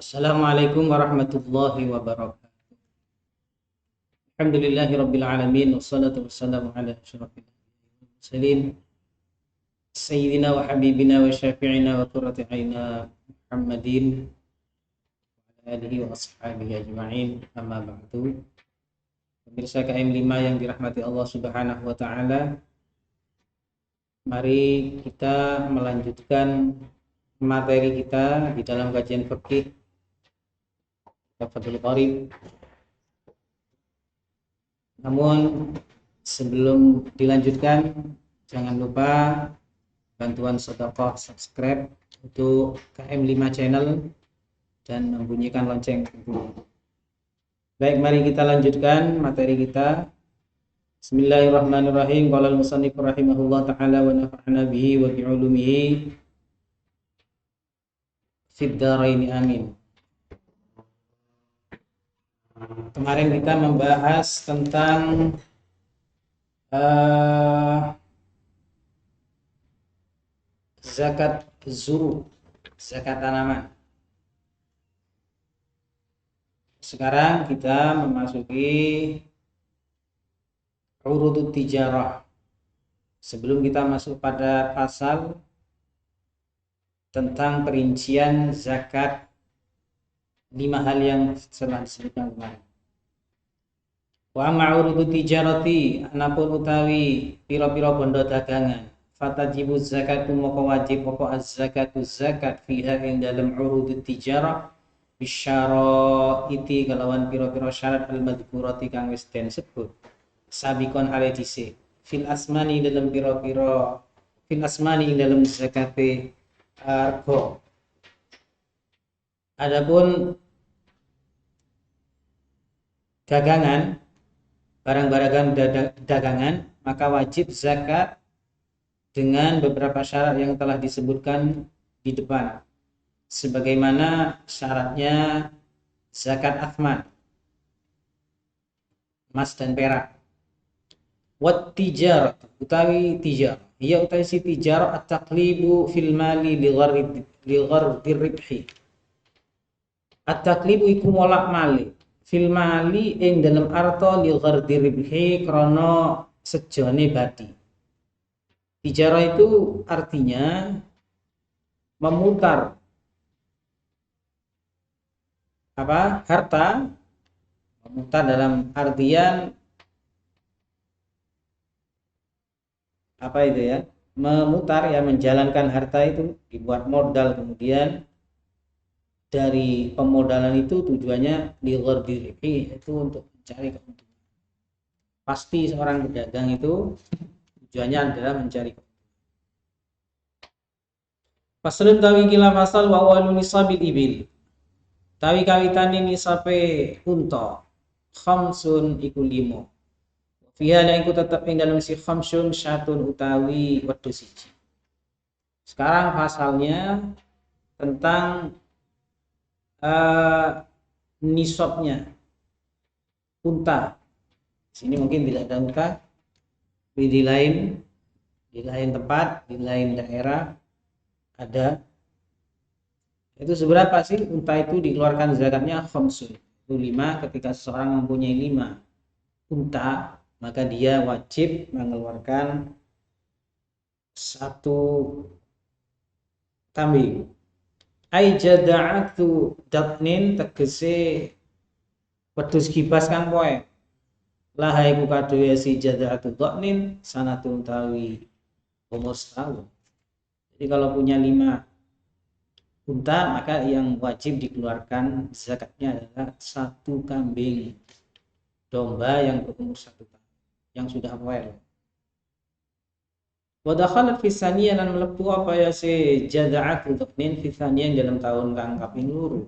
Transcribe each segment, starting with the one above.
Assalamualaikum warahmatullahi wabarakatuh. Alhamdulillahirabbil alamin wassalatu wassalamu ala asyrofil mursalin sayyidina wa habibina wa syafi'ina wa qurrati a'yunina Muhammadin wa ala alihi wa ashabihi ajma'in. Amma ba'du. Pemirsa KM5 yang dirahmati Allah Subhanahu wa taala, mari kita melanjutkan materi kita di dalam kajian fikih Fathul Qorib. Namun sebelum dilanjutkan, jangan lupa bantuan sedekah subscribe untuk KM5 channel dan membunyikan lonceng. Baik, mari kita lanjutkan materi kita. Bismillahirrahmanirrahim. Qala al-musannif rahimahullah ta'ala wa nafa'ana bihi wa bi'ulumihi fid dharain amin. Kemarin kita membahas tentang zakat zuru, zakat tanaman. Sekarang kita memasuki urudut tijarah. Sebelum kita masuk pada pasal tentang perincian zakat 5 hal yang telah disebutkan kemarin. Wa ma'urudu tijarati, anapun utawi pira-pira bondo dagangan, fatajibu zakatu moko wajib apa az-zakatu zakat fiha ing dalam urudu tijarah bisyara iti kalawan pira-pira syarat al-madhkurati kang wis den sebut sabikon hale dhisik fil asmani dalam pira-pira fil asmani ing dalam zakate argo. Adapun dagangan, barang-barang dagangan, maka wajib zakat dengan beberapa syarat yang telah disebutkan di depan. Sebagaimana syaratnya zakat athman, emas dan perak. Wat tijar, utawi tijar, ia utawi si tijar at-taqlibu fil mali li ghardi ribhi. At-taqlibu iku molak mali fil mali ing dalam arta li ghardi ribhi krana sejone badi. Tijarah itu artinya memutar harta, memutar dalam artian memutar, ya, menjalankan harta itu dibuat modal, kemudian dari pemodalan itu tujuannya li ghardi ribhi, itu untuk mencari keuntungan. Pasti seorang pedagang itu tujuannya adalah mencari keuntungan. Faslun tawi kila fasal wa awwalu nisabil ibil. Tawi kawitane nisabe unta khamsun iku 5. Fiha la iku tetep ing dalem si khamsun syatun utawi wedhus siji. Sekarang pasalnya tentang nisabnya unta. Sini mungkin tidak ada unta, tapi di lain tempat, di lain daerah ada. Itu seberapa sih unta itu dikeluarkan zakatnya? Khamsun, itu 5. Ketika seseorang mempunyai 5 unta, maka dia wajib mengeluarkan 1 kambing. Ai jada'atu datnin, tegese wedhus kibas kang poe. Laha iku kadhe si jada'atu datnin sanatun tawi umur setahun. Jadi kalau punya 5 unta, maka yang wajib dikeluarkan zakatnya adalah 1 kambing domba yang berumur 1 tahun, yang sudah poe. Wa dakhalat fi saniyah, lan mlebu apa ya si jada'at udhnin fi saniyah dalam tahun kang kaping 2.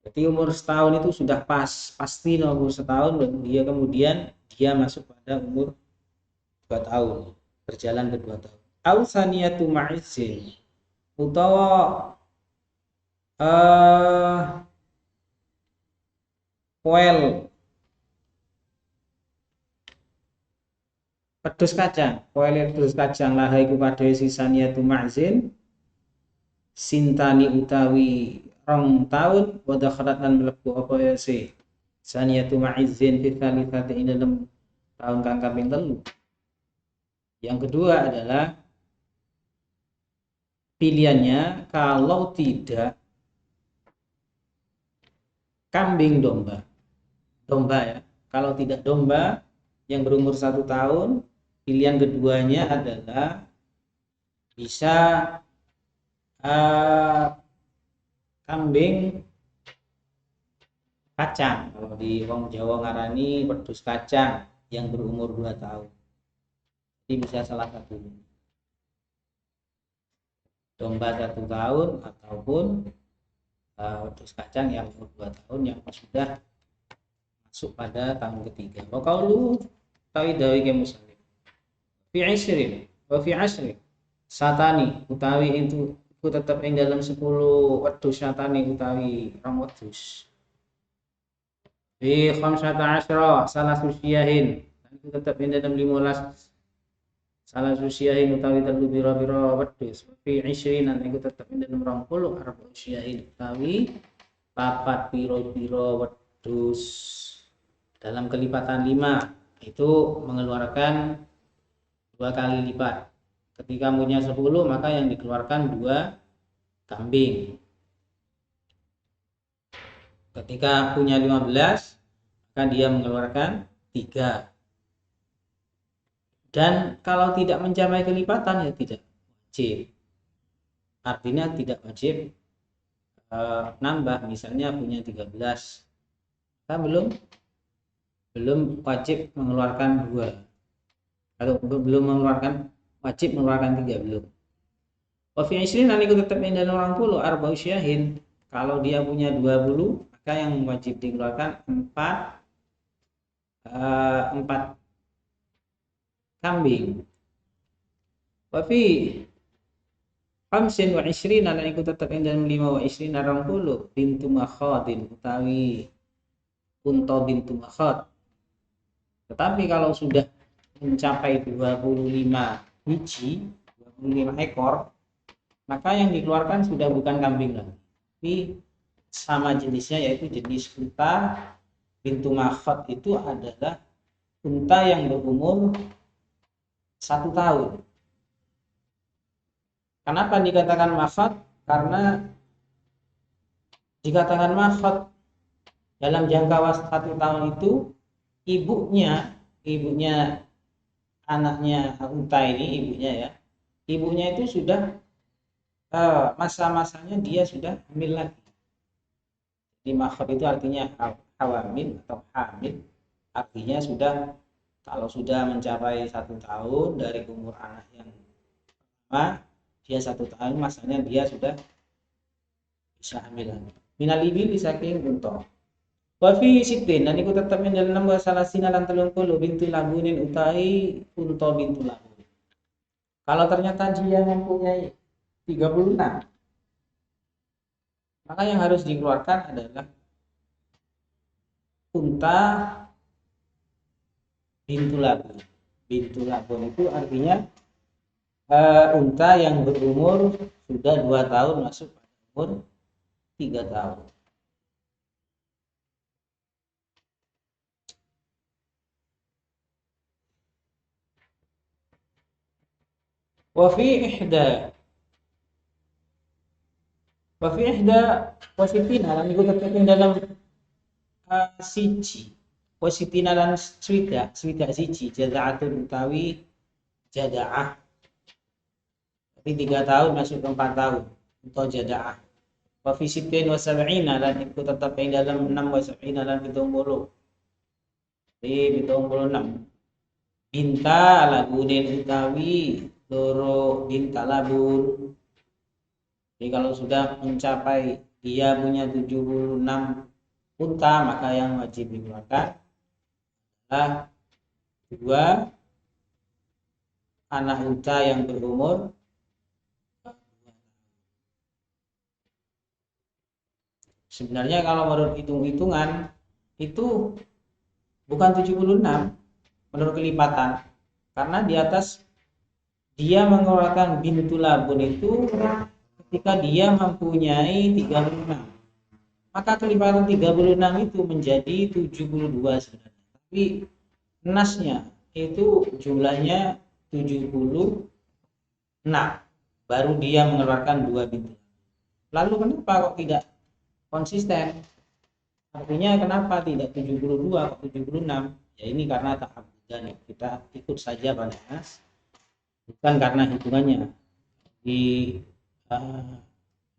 Berarti umur setahun itu sudah pasti umur setahun, dan kemudian dia masuk pada umur 2 tahun, berjalan ke 2 tahun. Au saniyatu ma'izin, utawa poel pedus kacang, poel pedus kacang, laha iku kadhe sisaniatu ma'zin sintani utawi rong tahun wa dakhalat lan mlebu apa ya si saniyatu ma'izzin fi tsalitsati ing dalam tahun kang kaping 3. Yang kedua adalah pilihannya kalau tidak kambing domba. Domba ya. Kalau tidak domba yang berumur 1 tahun, pilihan keduanya adalah bisa kambing kacang. Kalau di wong Jawa ngarani wedhus kacang yang berumur 2 tahun. Jadi bisa salah satunya. Domba 1 tahun ataupun wedhus kacang yang umur 2 tahun yang sudah masuk pada tahun ketiga. Wa qaulu tawidawi ke muslim. Fi 'ashrin wa fi 'ashrin satani utawi itu tetap ing dalam 10 wedhus satani utawi rong wedhus. Fi 15 salah susiyahin itu tetap ing dalam 15 salah susiyahin utawi telu biro-biro wedhus. Fi 20 iku tetep ing dalam 20 arba susiyahin utawi papat biro-biro wedhus dalam kelipatan 5 itu mengeluarkan 2 kali lipat. Ketika punya 10 maka yang dikeluarkan 2 kambing. Ketika punya 15 maka dia mengeluarkan 3. Dan kalau tidak mencapai kelipatan ya tidak wajib. Artinya tidak wajib nambah. Misalnya punya 13, maka belum wajib mengeluarkan 2. Atau belum mengeluarkan wajib mengeluarkan 3 belum. Wa fi 20 niku tetap ing dalam 20 arba'u syahin. Kalau dia punya 20 maka yang wajib dikeluarkan 4 kambing. Wa fi 25 lan iku tetep ing dalem 25 20 bintu makhadin utawi unta bintu makhad. Tetapi kalau sudah mencapai 25 biji, 25 ekor, maka yang dikeluarkan sudah bukan kambing lagi, tapi sama jenisnya yaitu jenis unta bintu makhad. Itu adalah unta yang berumur 1 tahun. Kenapa dikatakan makhad? Karena dikatakan makhad dalam jangka waktu 1 tahun itu ibunya anaknya unta ini, ibunya itu sudah masa-masanya dia sudah hamil lagi. Jadi makhad itu artinya hawamil atau hamil, artinya sudah kalau sudah mencapai 1 tahun dari umur anak yang pertama, dia 1 tahun masanya dia sudah bisa hamil lagi. Minal ibil saking unta. Wa fi sitin dan iku tetep ing dalem salah sinalan 30 bintu labunin utai unta bintu labun. Kalau ternyata dia mempunyai 36, maka yang harus dikeluarkan adalah unta bintu labun. Bintu labun itu artinya unta yang berumur sudah 2 tahun masuk pada umur 3 tahun. Wa fi ihda wasitina lan iku tetep ing dalam siji wasitina lan swida siji jaza'atun utawi jada'ah. Tapi 3 tahun masuk ke 4 tahun untuk jada'ah. Wa fi sitin wa sab'ina lan iku tetep ing dalam 6 wa sab'ina lan 70. Di 76. Binta labunin utawi loro binta labun. Jadi kalau sudah mencapai dia punya 76 unta, maka yang wajib dikeluarkan adalah 2 anak unta yang berumur 2 tahun. Sebenarnya kalau menurut hitung-hitungan itu bukan 76 menurut kelipatan, karena di atas dia mengeluarkan bintu labun itu ketika dia mempunyai 36. maka kelipatan 36 itu menjadi 72 sebenarnya. Tapi nasnya itu jumlahnya 76, baru dia mengeluarkan 2 bintu. Lalu kenapa kok tidak konsisten? Artinya kenapa tidak 72 kok 76? Ya ini karena ta'abudan, kita ikut saja pada nas, bukan karena hitungannya.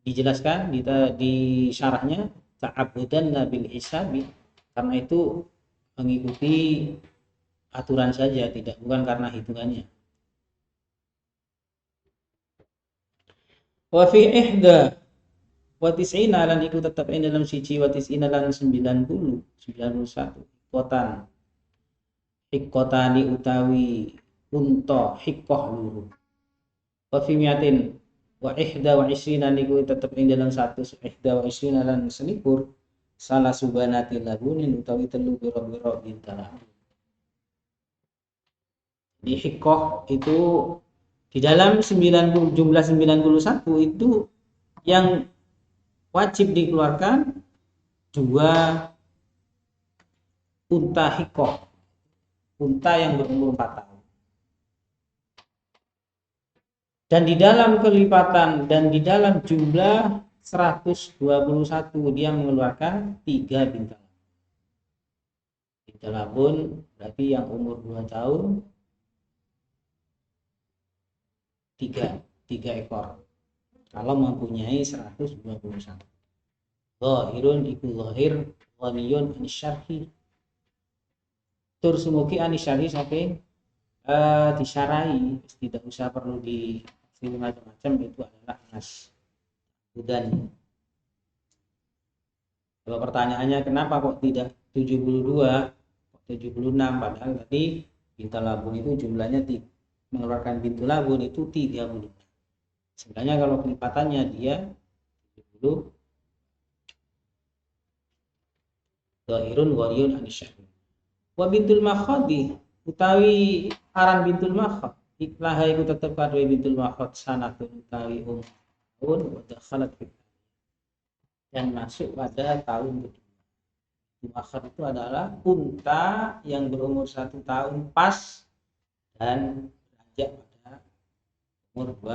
Dijelaskan di syarahnya ta'abudan bil hisabi, karena itu mengikuti aturan saja, bukan karena hitungannya. Wa fi ihda wa tis'ina lan iku tetap ing dalam siji wa tis'ina lan 91 kotan hikotani utawi unta hikoh luru. Wa fi miatin wa ihda wa isrina niku tetap ing dalam 100 ihda wa isrina lan selikur salah subanati lagunin utawi telu biro-biro bintang. Di hikoh itu di dalam 90, jumlah 91 itu yang wajib dikeluarkan 2 unta hikoh, unta yang berumur 4 tahun. Dan di dalam kelipatan dan di dalam jumlah 121 dia mengeluarkan 3 bintang. Bintang labun berarti yang umur 2 tahun 3 ekor. Kalau mempunyai 121. Zahirun iku zahir, ghaniyun anisyarhi. Tur sumuki anisyarhi saking disyarahi, tidak usah perlu di macam-macam, itu adalah nas dan. Kalau pertanyaannya kenapa kok tidak 72 kok 76, padahal tadi bintang labun itu jumlahnya mengeluarkan pintu labun itu 30. Sebenarnya kalau kelipatannya dia 70. Zahirun ghariyun anisyarhi. Wa bintul makhadi utawi aran bintul makhad iklah iku tetep kadhe bintul makhad sanatun utawi tahun wa dakhalat dan masuk pada tahun kedua. Bintul makhad itu adalah unta yang berumur 1 tahun pas dan beranjak pada umur 2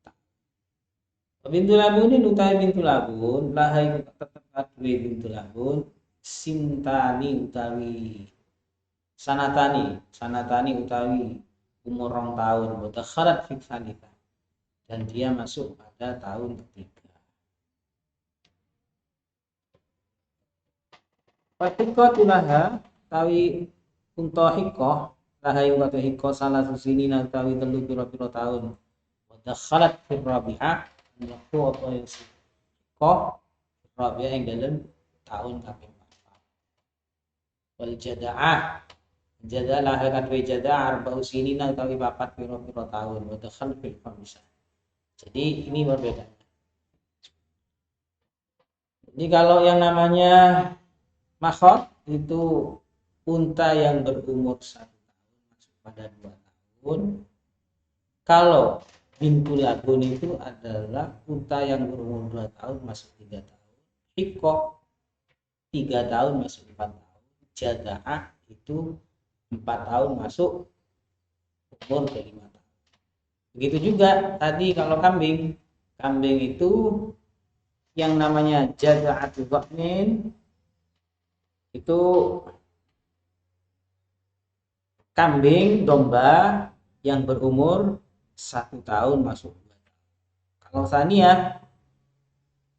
tahun. Bintul labun utawi bintul labun lah iku tetep kadhe bintul labun sintani utawi sanatani utawi umur 2 tahun mutakharat fi tsalitsah dan dia masuk pada tahun ketiga. Patika tulaha tawi unta hikoh laha unta hikoh salah susini utawi 3 pira-pira tahun mutakharat fi rabi'ah waktu apa yang hikoh rabi'ah yang dalam tahun kaping 4. Wal jada'ah jadalah kadwe jada' arba'u sinina utawi 4 pira-pira tahun wa dakhal fil khamsah. Jadi ini berbeda. Jadi kalau yang namanya makhot itu unta yang berumur 1 tahun masuk pada 2 tahun. Kalau bintul labun itu adalah unta yang berumur 2 tahun masuk 3 tahun. Hikoh 3 tahun masuk 4 tahun. Jada'ah itu 4 tahun masuk umur ke 5 tahun. Begitu juga tadi kalau kambing itu yang namanya jada'atu dha'nin itu kambing domba yang berumur 1 tahun masuk 2 tahun. Kalau saniyah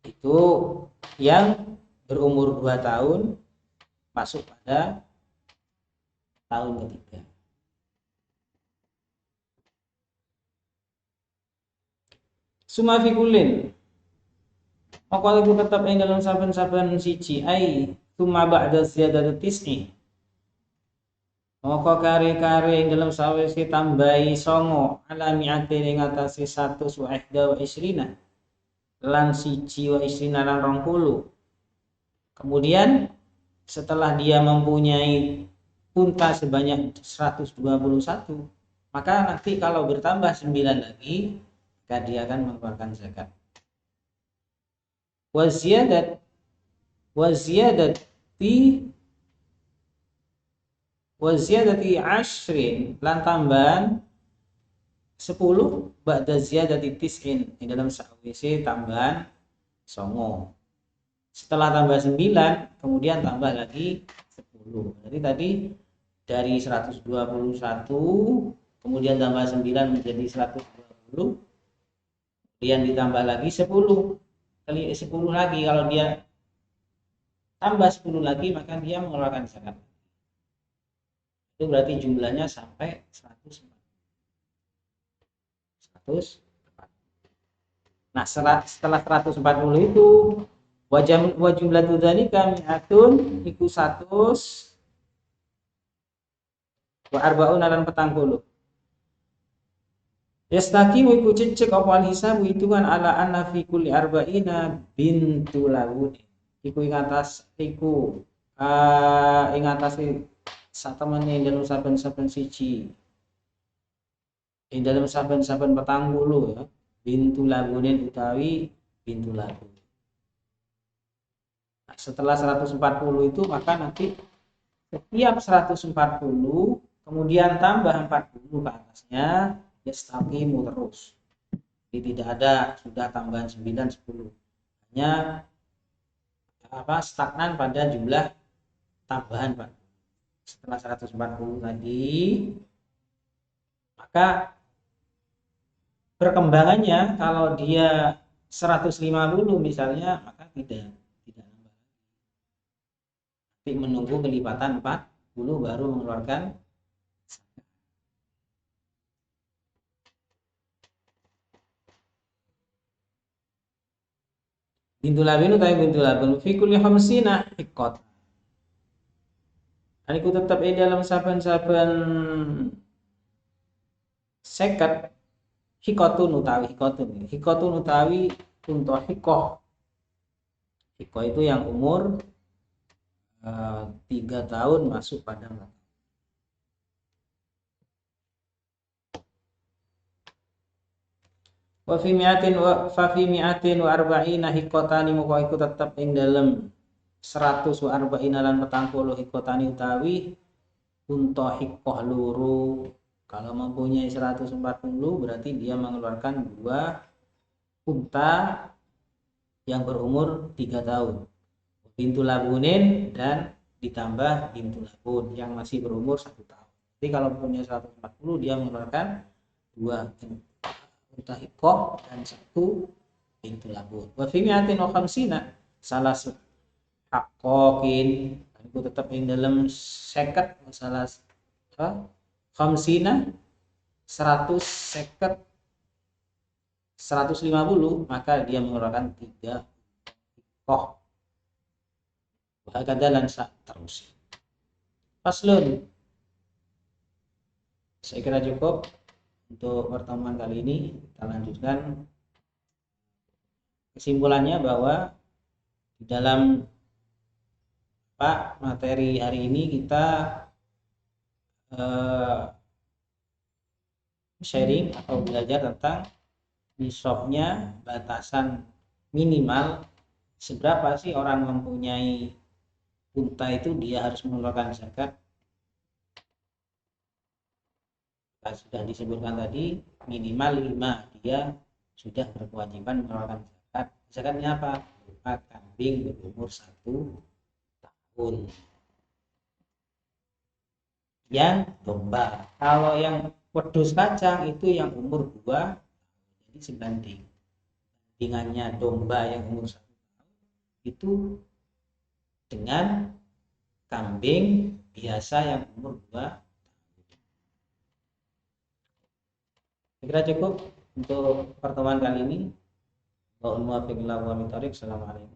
itu yang berumur 2 tahun masuk pada tahun ketiga. Suma fi kullin maka iku tetap ing dalam saben-saben siji ai summa ba'da ziyadati tis'i maka kare-kare ing dalam sawise tambahi 9 ala mi'atin ing atase 121 lan siji wa isrina lan 20. Kemudian setelah dia mempunyai unta sebanyak 121, maka nanti kalau bertambah 9 lagi maka dia akan mengeluarkan zakat. Wa ziyadat wa ziyadati ashrin lan tambahan 10 ba'da ziyadati tis'in di dalam sawise tambahan songo. Setelah tambah 9 kemudian tambah lagi 10. Jadi tadi dari 121 kemudian tambah 9 menjadi 120, kemudian ditambah lagi 10 kali 10 lagi. Kalau dia tambah 10 lagi maka dia mengeluarkan zakat. Itu berarti jumlahnya sampai 100. Nah, setelah 140 itu wa jumlatu dzalika mi'atun iku 100 wa arba'una lan 40. Yastaqimu iku cecek apa al-hisabu hitungan ala anna fi kulli arba'ina bintu lawun. Iku ing atas satemene dalam saben-saben siji. Ing dalam saben-saben 40 ya. Bintu lagunin utawi bintu lagun. Nah, setelah 140 itu maka nanti setiap 140 kemudian tambah 40 ke atasnya yastaqimu terus. Jadi tidak ada sudah tambahan 9 10. Hanya stagnan pada jumlah tambahan Pak. Setelah 140 tadi maka perkembangannya kalau dia 150 misalnya maka tidak nambah. Tapi menunggu kelipatan 40 baru mengeluarkan. Bintu labin utawi bintu labin fi kulli khamsina hiqqat. Aniku tetap di dalam saben-saben seket hikotun utawi untuk hikoh itu yang umur 3 tahun masuk pada mata. Wa fi mi'atin wa arba'ina hikotani muka iku tetap ing dalam 100 wa arba'ina lan 40 hikotani utawi untuk hikoh luru. Kalau mempunyai 140 berarti dia mengeluarkan 2 unta yang berumur 3 tahun. Bintu labunin dan ditambah bintu labun yang masih berumur 1 tahun. Jadi kalau punya 140 dia mengeluarkan 2 unta hikoh dan 1 bintu labun. Wa fi mi'atin wa khamsina salah haqqin itu tetap yang dalam 50 masalah khamsina 150 150 maka dia mengeluarkan 3 hikoh. Hakada lan terus. Faslun. Saya kira cukup untuk pertemuan kali ini. Kita lanjutkan. Kesimpulannya bahwa di dalam materi hari ini kita sharing atau belajar tentang nisabnya, batasan minimal seberapa sih orang mempunyai unta itu dia harus mengeluarkan zakat. Sudah disebutkan tadi minimal 5 dia sudah berkewajiban mengeluarkan zakat. Zakatnya apa? Berupa kambing berumur 1 tahun. Yang domba. Kalau yang wedhus kacang itu yang umur 2, jadi sebandingannya domba yang umur 1 tahun itu dengan kambing biasa yang umur 2 tahun. Kira cukup untuk pertemuan kali ini. Assalamualaikum.